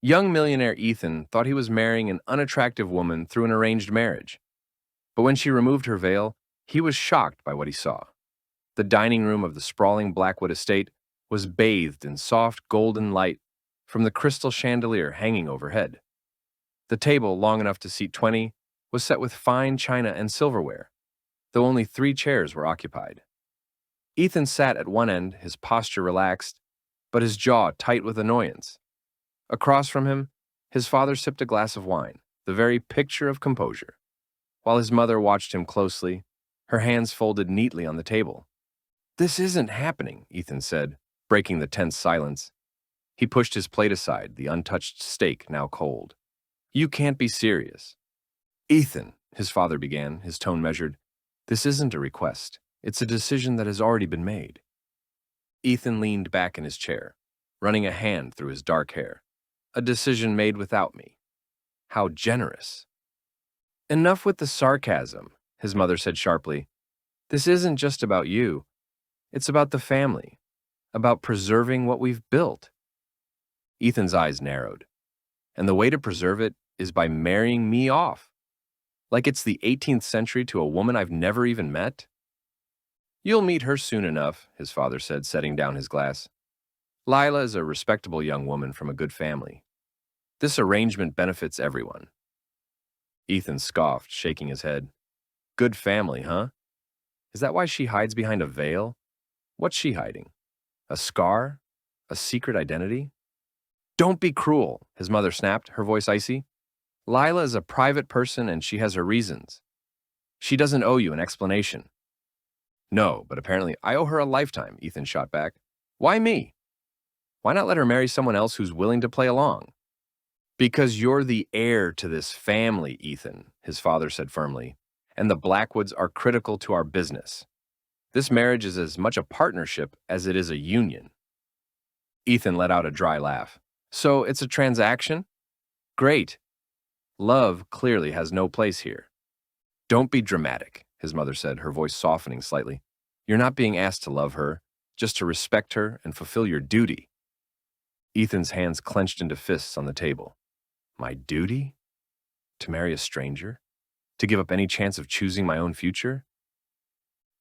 Young millionaire Ethan thought he was marrying an unattractive woman through an arranged marriage. But when she removed her veil, he was shocked by what he saw. The dining room of the sprawling Blackwood estate was bathed in soft golden light from the crystal chandelier hanging overhead. The table, long enough to seat 20, was set with fine china and silverware, though only 3 chairs were occupied. Ethan sat at one end, his posture relaxed, but his jaw tight with annoyance. Across from him, his father sipped a glass of wine, the very picture of composure, while his mother watched him closely, her hands folded neatly on the table. "This isn't happening," Ethan said, breaking the tense silence. He pushed his plate aside, the untouched steak now cold. "You can't be serious." "Ethan," his father began, his tone measured, "this isn't a request. It's a decision that has already been made." Ethan leaned back in his chair, running a hand through his dark hair. "A decision made without me. How generous." "Enough with the sarcasm," his mother said sharply. "This isn't just about you. It's about the family, about preserving what we've built." Ethan's eyes narrowed. "And the way to preserve it is by marrying me off. Like it's the 18th century to a woman I've never even met?" "You'll meet her soon enough," his father said, setting down his glass. "Lila is a respectable young woman from a good family. This arrangement benefits everyone." Ethan scoffed, shaking his head. "Good family, huh? Is that why she hides behind a veil? What's she hiding? A scar? A secret identity?" "Don't be cruel," his mother snapped, her voice icy. "Lila is a private person and she has her reasons. She doesn't owe you an explanation." "No, but apparently I owe her a lifetime," Ethan shot back. "Why me? Why not let her marry someone else who's willing to play along?" "Because you're the heir to this family, Ethan," his father said firmly, "and the Blackwoods are critical to our business. This marriage is as much a partnership as it is a union." Ethan let out a dry laugh. "So it's a transaction? Great. Love clearly has no place here." "Don't be dramatic," his mother said, her voice softening slightly. "You're not being asked to love her, just to respect her and fulfill your duty." Ethan's hands clenched into fists on the table. "My duty? To marry a stranger? To give up any chance of choosing my own future?"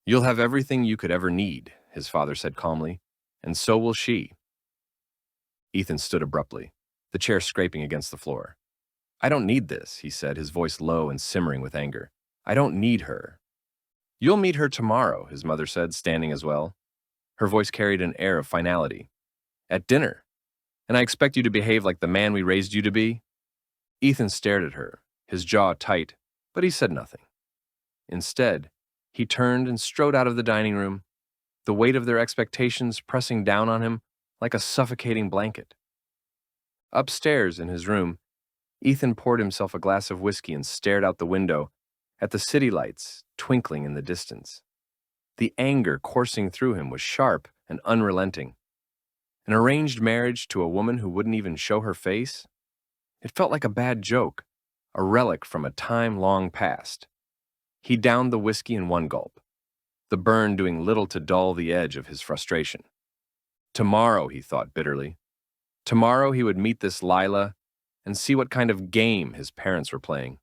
"You'll have everything you could ever need," his father said calmly, "and so will she." Ethan stood abruptly, the chair scraping against the floor. "I don't need this," he said, his voice low and simmering with anger. "I don't need her." "You'll meet her tomorrow," his mother said, standing as well. Her voice carried an air of finality. "At dinner. And I expect you to behave like the man we raised you to be." Ethan stared at her, his jaw tight, but he said nothing. Instead, he turned and strode out of the dining room, the weight of their expectations pressing down on him like a suffocating blanket. Upstairs in his room, Ethan poured himself a glass of whiskey and stared out the window at the city lights twinkling in the distance. The anger coursing through him was sharp and unrelenting. An arranged marriage to a woman who wouldn't even show her face? It felt like a bad joke, a relic from a time long past. He downed the whiskey in one gulp, the burn doing little to dull the edge of his frustration. Tomorrow, he thought bitterly. Tomorrow he would meet this Lila and see what kind of game his parents were playing.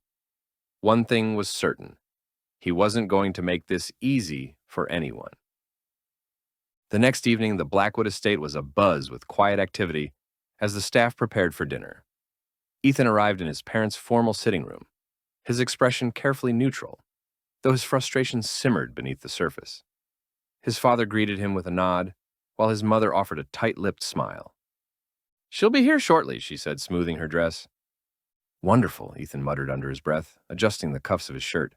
One thing was certain. He wasn't going to make this easy for anyone. The next evening, the Blackwood estate was abuzz with quiet activity as the staff prepared for dinner. Ethan arrived in his parents' formal sitting room, his expression carefully neutral, though his frustration simmered beneath the surface. His father greeted him with a nod, while his mother offered a tight-lipped smile. "She'll be here shortly," she said, smoothing her dress. "Wonderful," Ethan muttered under his breath, adjusting the cuffs of his shirt.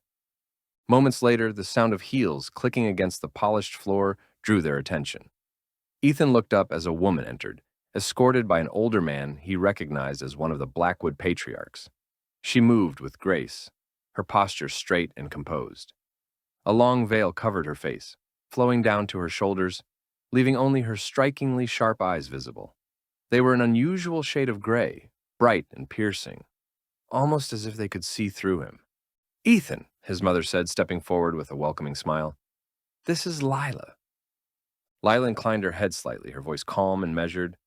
Moments later, the sound of heels clicking against the polished floor drew their attention. Ethan looked up as a woman entered, escorted by an older man he recognized as one of the Blackwood patriarchs. She moved with grace, her posture straight and composed. A long veil covered her face, flowing down to her shoulders, leaving only her strikingly sharp eyes visible. They were an unusual shade of gray, bright and piercing, almost as if they could see through him. "Ethan," his mother said, stepping forward with a welcoming smile. "This is Lila." Lila inclined her head slightly, her voice calm and measured.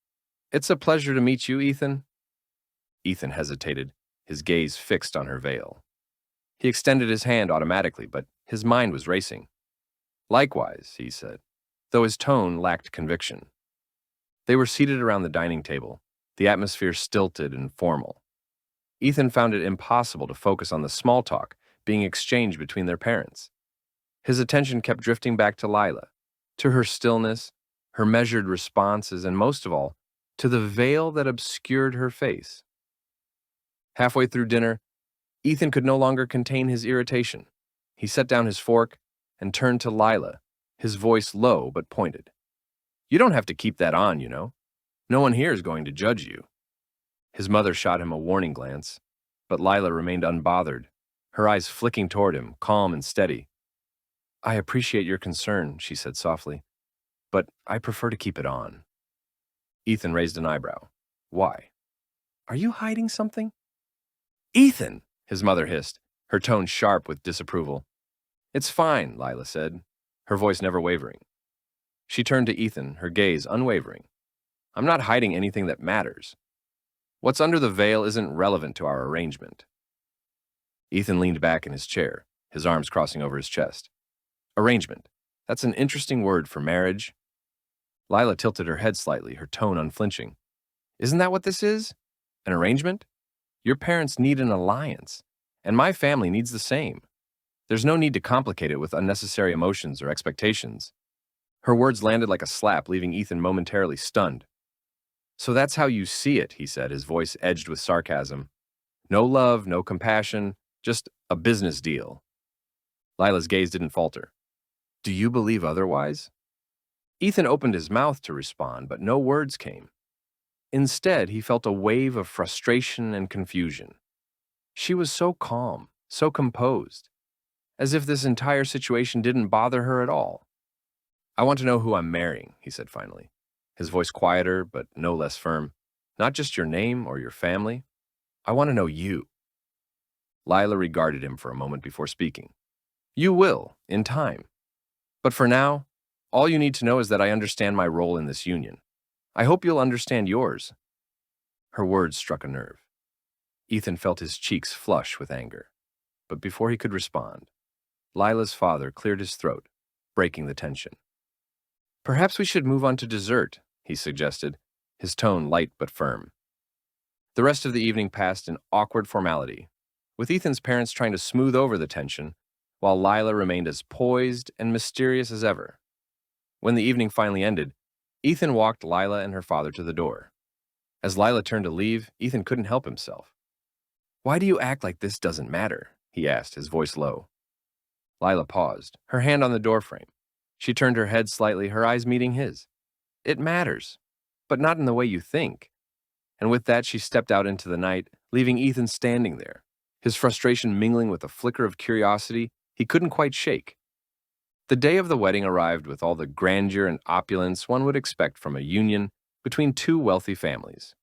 "It's a pleasure to meet you, Ethan." Ethan hesitated, his gaze fixed on her veil. He extended his hand automatically, but his mind was racing. Likewise, he said, though his tone lacked conviction. They were seated around the dining table, the atmosphere stilted and formal. Ethan found it impossible to focus on the small talk being exchanged between their parents. His attention kept drifting back to Lila, to her stillness, her measured responses, and most of all, to the veil that obscured her face. Halfway through dinner, Ethan could no longer contain his irritation. He set down his fork and turned to Lila, his voice low but pointed. "You don't have to keep that on, you know. No one here is going to judge you." His mother shot him a warning glance, but Lila remained unbothered, her eyes flicking toward him, calm and steady. "I appreciate your concern," she said softly, "but I prefer to keep it on." Ethan raised an eyebrow. "Why? Are you hiding something?" "Ethan!" his mother hissed, her tone sharp with disapproval. "It's fine," Lila said, her voice never wavering. She turned to Ethan, her gaze unwavering. "I'm not hiding anything that matters. What's under the veil isn't relevant to our arrangement." Ethan leaned back in his chair, his arms crossing over his chest. "Arrangement. That's an interesting word for marriage." Lila tilted her head slightly, her tone unflinching. "Isn't that what this is? An arrangement? Your parents need an alliance, and my family needs the same. There's no need to complicate it with unnecessary emotions or expectations." Her words landed like a slap, leaving Ethan momentarily stunned. "So that's how you see it," he said, his voice edged with sarcasm. "No love, no compassion, just a business deal." Lila's gaze didn't falter. "Do you believe otherwise?" Ethan opened his mouth to respond, but no words came. Instead, he felt a wave of frustration and confusion. She was so calm, so composed, as if this entire situation didn't bother her at all. "I want to know who I'm marrying," he said finally, his voice quieter but no less firm. "Not just your name or your family. I want to know you." Lila regarded him for a moment before speaking. "You will, in time. But for now, all you need to know is that I understand my role in this union. I hope you'll understand yours." Her words struck a nerve. Ethan felt his cheeks flush with anger. But before he could respond, Lila's father cleared his throat, breaking the tension. "Perhaps we should move on to dessert," he suggested, his tone light but firm. The rest of the evening passed in awkward formality, with Ethan's parents trying to smooth over the tension, while Lila remained as poised and mysterious as ever. When the evening finally ended, Ethan walked Lila and her father to the door. As Lila turned to leave, Ethan couldn't help himself. "Why do you act like this doesn't matter?" he asked, his voice low. Lila paused, her hand on the doorframe. She turned her head slightly, her eyes meeting his. "It matters, but not in the way you think." And with that, she stepped out into the night, leaving Ethan standing there, his frustration mingling with a flicker of curiosity he couldn't quite shake. The day of the wedding arrived with all the grandeur and opulence one would expect from a union between two wealthy families.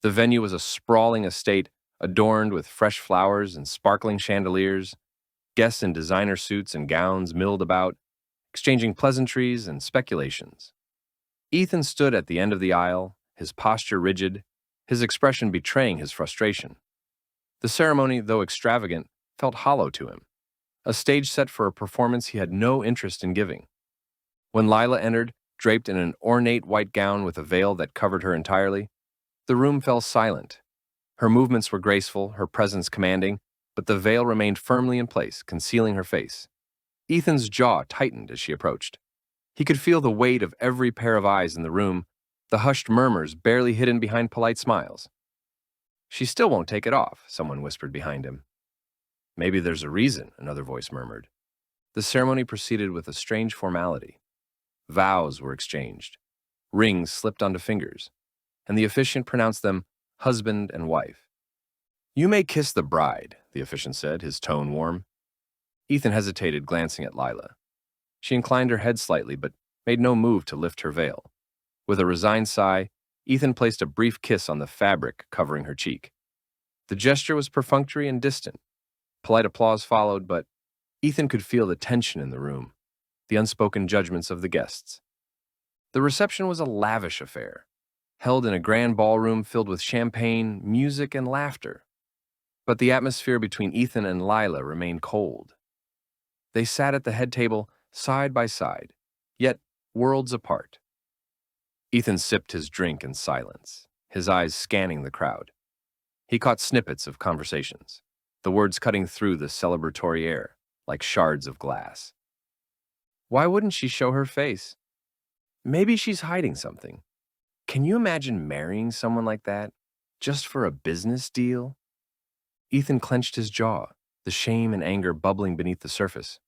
The venue was a sprawling estate adorned with fresh flowers and sparkling chandeliers. Guests in designer suits and gowns milled about, exchanging pleasantries and speculations. Ethan stood at the end of the aisle, his posture rigid, his expression betraying his frustration. The ceremony, though extravagant, felt hollow to him, a stage set for a performance he had no interest in giving. When Lila entered, draped in an ornate white gown with a veil that covered her entirely, the room fell silent. Her movements were graceful, her presence commanding, but the veil remained firmly in place, concealing her face. Ethan's jaw tightened as she approached. He could feel the weight of every pair of eyes in the room, the hushed murmurs barely hidden behind polite smiles. "She still won't take it off," someone whispered behind him. "Maybe there's a reason," another voice murmured. The ceremony proceeded with a strange formality. Vows were exchanged. Rings slipped onto fingers, and the officiant pronounced them husband and wife. "You may kiss the bride," the officiant said, his tone warm. Ethan hesitated, glancing at Lila. She inclined her head slightly, but made no move to lift her veil. With a resigned sigh, Ethan placed a brief kiss on the fabric covering her cheek. The gesture was perfunctory and distant. Polite applause followed, but Ethan could feel the tension in the room, the unspoken judgments of the guests. The reception was a lavish affair. held in a grand ballroom filled with champagne, music, and laughter. But the atmosphere between Ethan and Lila remained cold. They sat at the head table, side by side, yet worlds apart. Ethan sipped his drink in silence, his eyes scanning the crowd. He caught snippets of conversations, the words cutting through the celebratory air like shards of glass. Why wouldn't she show her face? Maybe she's hiding something. Can you imagine marrying someone like that, just for a business deal? Ethan clenched his jaw, the shame and anger bubbling beneath the surface.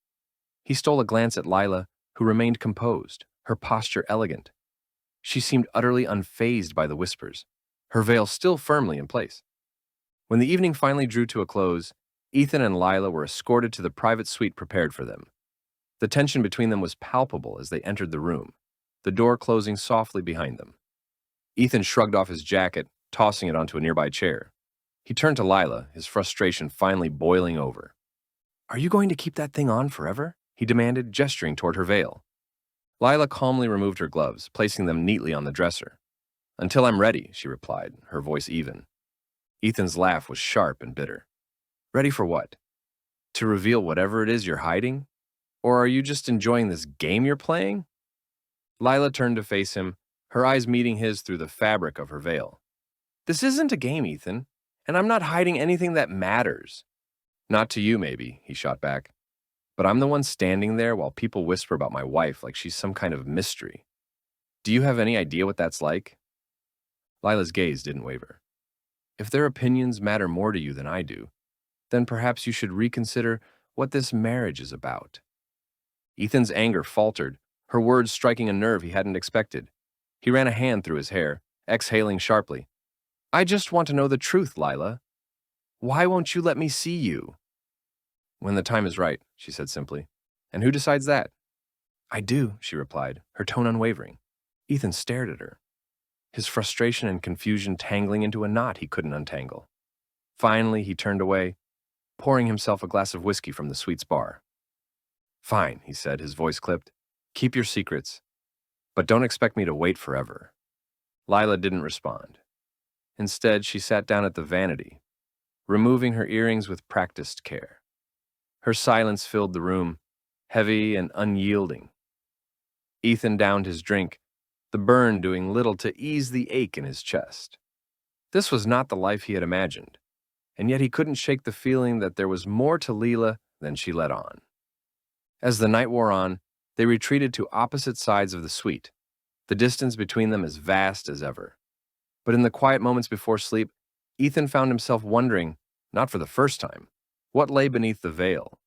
He stole a glance at Lila, who remained composed, her posture elegant. She seemed utterly unfazed by the whispers, her veil still firmly in place. When the evening finally drew to a close, Ethan and Lila were escorted to the private suite prepared for them. The tension between them was palpable as they entered the room, the door closing softly behind them. Ethan shrugged off his jacket, tossing it onto a nearby chair. He turned to Lila, his frustration finally boiling over. "Are you going to keep that thing on forever?" he demanded, gesturing toward her veil. Lila calmly removed her gloves, placing them neatly on the dresser. "Until I'm ready," she replied, her voice even. Ethan's laugh was sharp and bitter. "Ready for what? To reveal whatever it is you're hiding? Or are you just enjoying this game you're playing?" Lila turned to face him, her eyes meeting his through the fabric of her veil. "This isn't a game, Ethan, and I'm not hiding anything that matters." "Not to you, maybe," he shot back. "But I'm the one standing there while people whisper about my wife like she's some kind of mystery. Do you have any idea what that's like?" Lila's gaze didn't waver. "If their opinions matter more to you than I do, then perhaps you should reconsider what this marriage is about." Ethan's anger faltered, her words striking a nerve he hadn't expected. He ran a hand through his hair, exhaling sharply. "I just want to know the truth, Lila. Why won't you let me see you?" "When the time is right," she said simply. "And who decides that?" "I do," she replied, her tone unwavering. Ethan stared at her, his frustration and confusion tangling into a knot he couldn't untangle. Finally, he turned away, pouring himself a glass of whiskey from the suite's bar. "Fine," he said, his voice clipped. "Keep your secrets, but don't expect me to wait forever." Lila didn't respond. Instead, she sat down at the vanity, removing her earrings with practiced care. Her silence filled the room, heavy and unyielding. Ethan downed his drink, the burn doing little to ease the ache in his chest. This was not the life he had imagined, and yet he couldn't shake the feeling that there was more to Lila than she let on. As the night wore on, they retreated to opposite sides of the suite, the distance between them as vast as ever. But in the quiet moments before sleep, Ethan found himself wondering, not for the first time, what lay beneath the veil.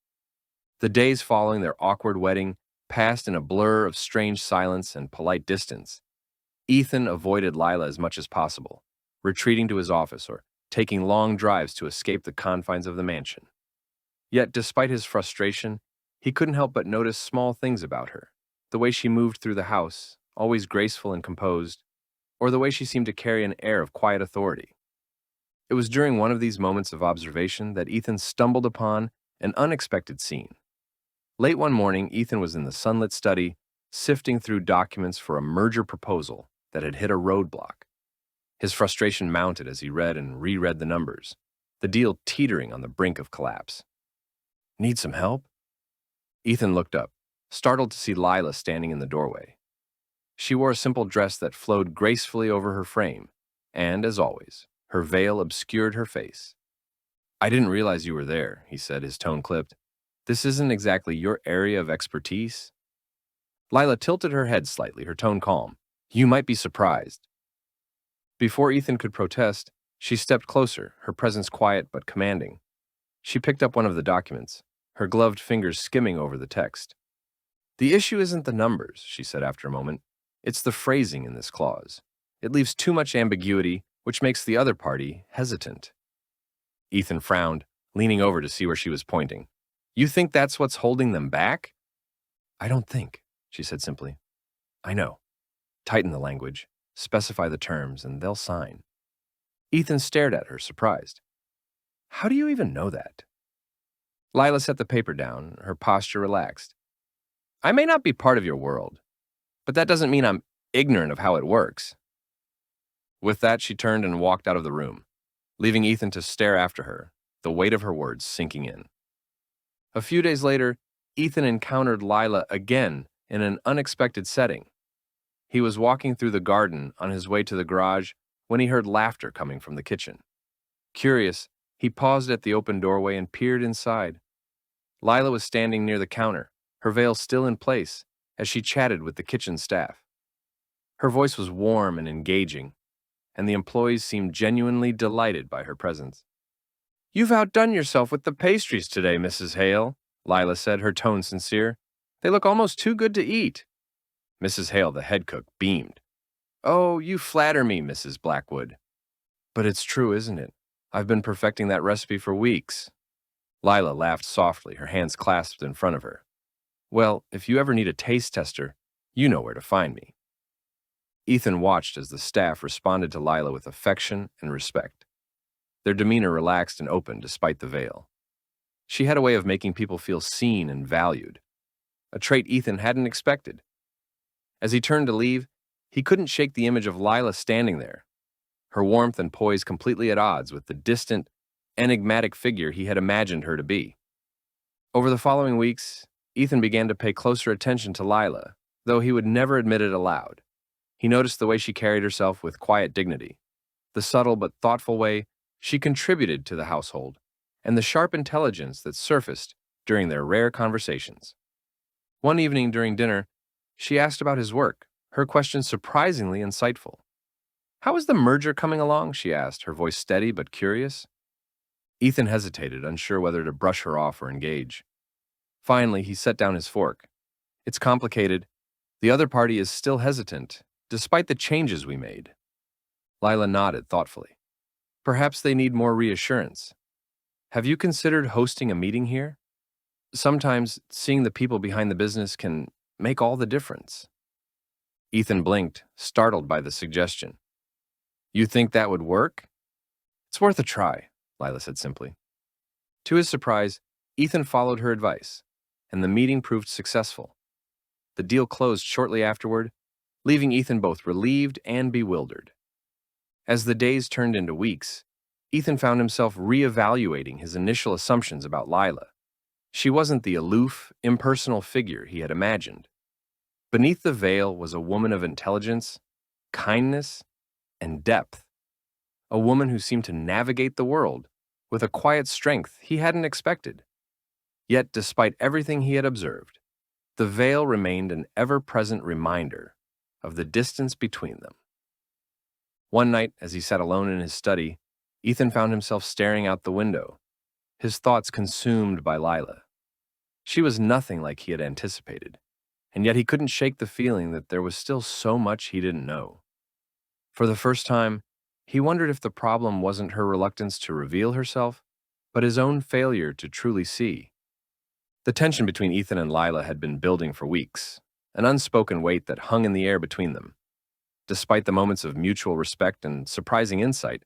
The days following their awkward wedding passed in a blur of strange silence and polite distance. Ethan avoided Lila as much as possible, retreating to his office or taking long drives to escape the confines of the mansion. Yet, despite his frustration, he couldn't help but notice small things about her, the way she moved through the house, always graceful and composed, or the way she seemed to carry an air of quiet authority. It was during one of these moments of observation that Ethan stumbled upon an unexpected scene. Late one morning, Ethan was in the sunlit study, sifting through documents for a merger proposal that had hit a roadblock. His frustration mounted as he read and reread the numbers, the deal teetering on the brink of collapse. "Need some help?" Ethan looked up, startled to see Lila standing in the doorway. She wore a simple dress that flowed gracefully over her frame, and, as always, her veil obscured her face. "I didn't realize you were there," he said, his tone clipped. "This isn't exactly your area of expertise." Lila tilted her head slightly, her tone calm. "You might be surprised." Before Ethan could protest, she stepped closer, her presence quiet but commanding. She picked up one of the documents, her gloved fingers skimming over the text. "The issue isn't the numbers," she said after a moment. "It's the phrasing in this clause. It leaves too much ambiguity, which makes the other party hesitant." Ethan frowned, leaning over to see where she was pointing. "You think that's what's holding them back?" "I don't think," she said simply. "I know. Tighten the language, specify the terms, and they'll sign." Ethan stared at her, surprised. "How do you even know that?" Lila set the paper down, her posture relaxed. "I may not be part of your world, but that doesn't mean I'm ignorant of how it works." With that, she turned and walked out of the room, leaving Ethan to stare after her, the weight of her words sinking in. A few days later, Ethan encountered Lila again in an unexpected setting. He was walking through the garden on his way to the garage when he heard laughter coming from the kitchen. Curious, he paused at the open doorway and peered inside. Lila was standing near the counter, her veil still in place, as she chatted with the kitchen staff. Her voice was warm and engaging, and the employees seemed genuinely delighted by her presence. "You've outdone yourself with the pastries today, Mrs. Hale," Lila said, her tone sincere. "They look almost too good to eat." Mrs. Hale, the head cook, beamed. "Oh, you flatter me, Mrs. Blackwood." "But it's true, isn't it? I've been perfecting that recipe for weeks." Lila laughed softly, her hands clasped in front of her. "Well, if you ever need a taste tester, you know where to find me." Ethan watched as the staff responded to Lila with affection and respect. Their demeanor relaxed and open despite the veil. She had a way of making people feel seen and valued, a trait Ethan hadn't expected. As he turned to leave, he couldn't shake the image of Lila standing there, her warmth and poise completely at odds with the distant, enigmatic figure he had imagined her to be. Over the following weeks, Ethan began to pay closer attention to Lila, though he would never admit it aloud. He noticed the way she carried herself with quiet dignity, the subtle but thoughtful way she contributed to the household, and the sharp intelligence that surfaced during their rare conversations. One evening during dinner, she asked about his work, her question surprisingly insightful. "How is the merger coming along?" she asked, her voice steady but curious. Ethan hesitated, unsure whether to brush her off or engage. Finally, he set down his fork. "It's complicated. The other party is still hesitant, despite the changes we made." Lila nodded thoughtfully. "Perhaps they need more reassurance. Have you considered hosting a meeting here? Sometimes seeing the people behind the business can make all the difference." Ethan blinked, startled by the suggestion. "You think that would work?" "It's worth a try," Lila said simply. To his surprise, Ethan followed her advice, and the meeting proved successful. The deal closed shortly afterward, leaving Ethan both relieved and bewildered. As the days turned into weeks, Ethan found himself reevaluating his initial assumptions about Lila. She wasn't the aloof, impersonal figure he had imagined. Beneath the veil was a woman of intelligence, kindness, and depth. A woman who seemed to navigate the world with a quiet strength he hadn't expected. Yet, despite everything he had observed, the veil remained an ever-present reminder of the distance between them. One night, as he sat alone in his study, Ethan found himself staring out the window, his thoughts consumed by Lila. She was nothing like he had anticipated, and yet he couldn't shake the feeling that there was still so much he didn't know. For the first time, he wondered if the problem wasn't her reluctance to reveal herself, but his own failure to truly see. The tension between Ethan and Lila had been building for weeks, an unspoken weight that hung in the air between them. Despite the moments of mutual respect and surprising insight,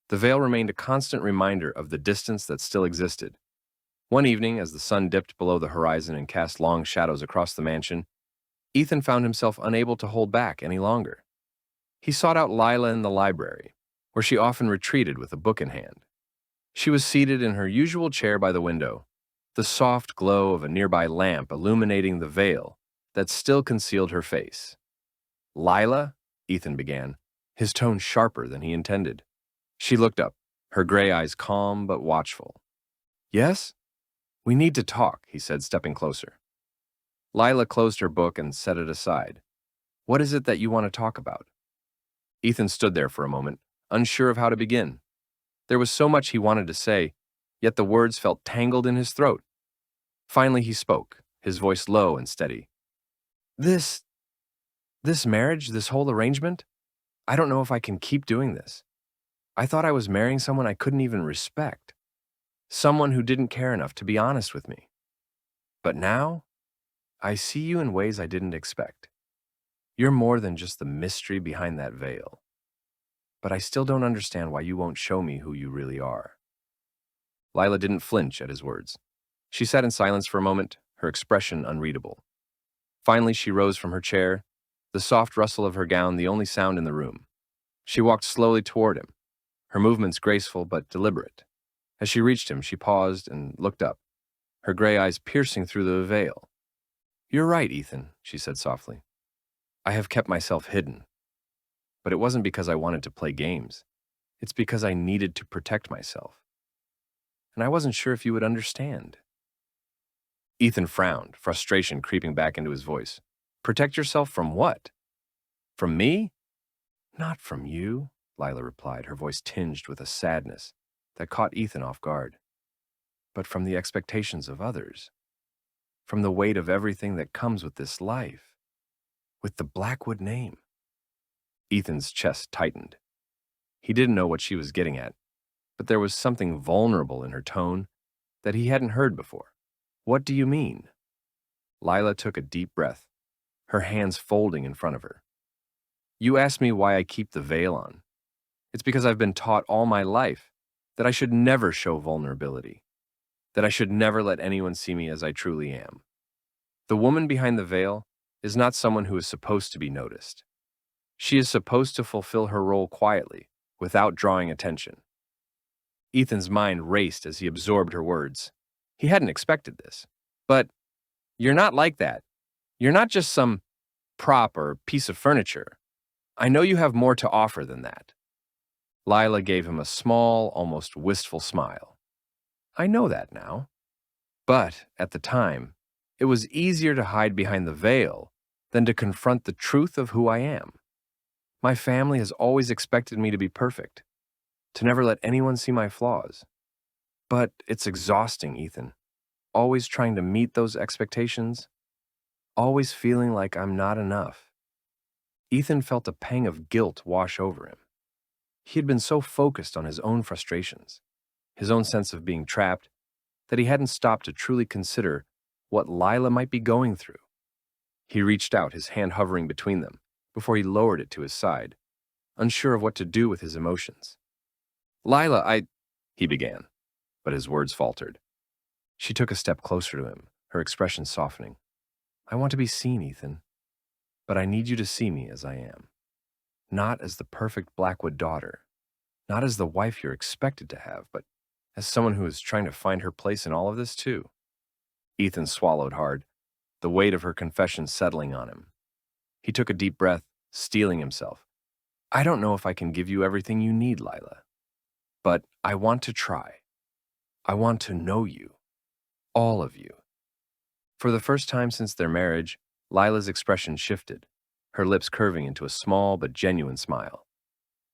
the veil remained a constant reminder of the distance that still existed. One evening, as the sun dipped below the horizon and cast long shadows across the mansion, Ethan found himself unable to hold back any longer. He sought out Lila in the library, where she often retreated with a book in hand. She was seated in her usual chair by the window, the soft glow of a nearby lamp illuminating the veil that still concealed her face. "Lila?" Ethan began, his tone sharper than he intended. She looked up, her gray eyes calm but watchful. "Yes? We need to talk," he said, stepping closer. Lila closed her book and set it aside. "What is it that you want to talk about?" Ethan stood there for a moment, unsure of how to begin. There was so much he wanted to say, yet the words felt tangled in his throat. Finally he spoke, his voice low and steady. This marriage, this whole arrangement, I don't know if I can keep doing this. I thought I was marrying someone I couldn't even respect. Someone who didn't care enough to be honest with me. But now, I see you in ways I didn't expect. You're more than just the mystery behind that veil. But I still don't understand why you won't show me who you really are. Lila didn't flinch at his words. She sat in silence for a moment, her expression unreadable. Finally, she rose from her chair, the soft rustle of her gown the only sound in the room. She walked slowly toward him, her movements graceful but deliberate. As she reached him, she paused and looked up, her gray eyes piercing through the veil. "You're right, Ethan," she said softly. "I have kept myself hidden. But it wasn't because I wanted to play games. It's because I needed to protect myself. And I wasn't sure if you would understand." Ethan frowned, frustration creeping back into his voice. "Protect yourself from what? From me?" "Not from you," Lila replied, her voice tinged with a sadness that caught Ethan off guard. "But from the expectations of others. From the weight of everything that comes with this life. With the Blackwood name." Ethan's chest tightened. He didn't know what she was getting at, but there was something vulnerable in her tone that he hadn't heard before. "What do you mean?" Lila took a deep breath, her hands folding in front of her. "You asked me why I keep the veil on. It's because I've been taught all my life that I should never show vulnerability, that I should never let anyone see me as I truly am. The woman behind the veil is not someone who is supposed to be noticed. She is supposed to fulfill her role quietly, without drawing attention." Ethan's mind raced as he absorbed her words. He hadn't expected this. "But you're not like that. You're not just some prop or piece of furniture. I know you have more to offer than that." Lila gave him a small, almost wistful smile. "I know that now. But, at the time, it was easier to hide behind the veil than to confront the truth of who I am. My family has always expected me to be perfect, to never let anyone see my flaws. But it's exhausting, Ethan. Always trying to meet those expectations. Always feeling like I'm not enough." Ethan felt a pang of guilt wash over him. He had been so focused on his own frustrations, his own sense of being trapped, that he hadn't stopped to truly consider what Lila might be going through. He reached out, his hand hovering between them, before he lowered it to his side, unsure of what to do with his emotions. "Lila, he began, but his words faltered. She took a step closer to him, her expression softening. "I want to be seen, Ethan, but I need you to see me as I am. Not as the perfect Blackwood daughter, not as the wife you're expected to have, but as someone who is trying to find her place in all of this too." Ethan swallowed hard, the weight of her confession settling on him. He took a deep breath, steeling himself. "I don't know if I can give you everything you need, Lila, but I want to try. I want to know you, all of you." For the first time since their marriage, Lila's expression shifted, her lips curving into a small but genuine smile.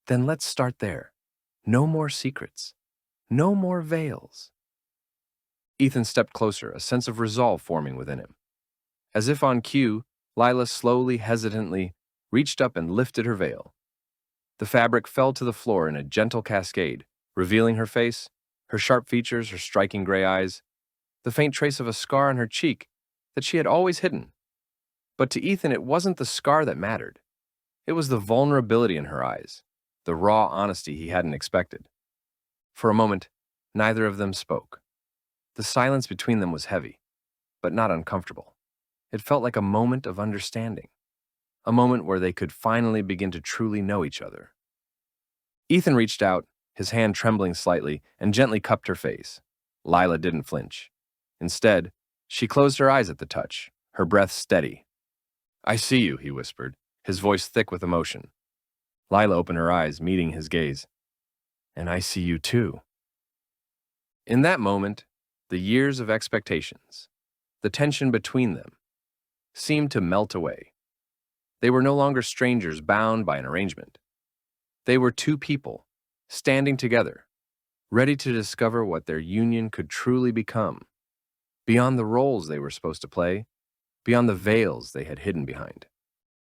"Then let's start there. No more secrets. No more veils." Ethan stepped closer, a sense of resolve forming within him. As if on cue, Lila slowly, hesitantly, reached up and lifted her veil. The fabric fell to the floor in a gentle cascade, revealing her face, her sharp features, her striking gray eyes, the faint trace of a scar on her cheek that she had always hidden. But to Ethan, it wasn't the scar that mattered. It was the vulnerability in her eyes, the raw honesty he hadn't expected. For a moment, neither of them spoke. The silence between them was heavy, but not uncomfortable. It felt like a moment of understanding, a moment where they could finally begin to truly know each other. Ethan reached out, his hand trembling slightly, and gently cupped her face. Lila didn't flinch. Instead, she closed her eyes at the touch, her breath steady. "I see you," he whispered, his voice thick with emotion. Lila opened her eyes, meeting his gaze. "And I see you too." In that moment, the years of expectations, the tension between them, seemed to melt away. They were no longer strangers bound by an arrangement. They were two people, standing together, ready to discover what their union could truly become, beyond the roles they were supposed to play, beyond the veils they had hidden behind.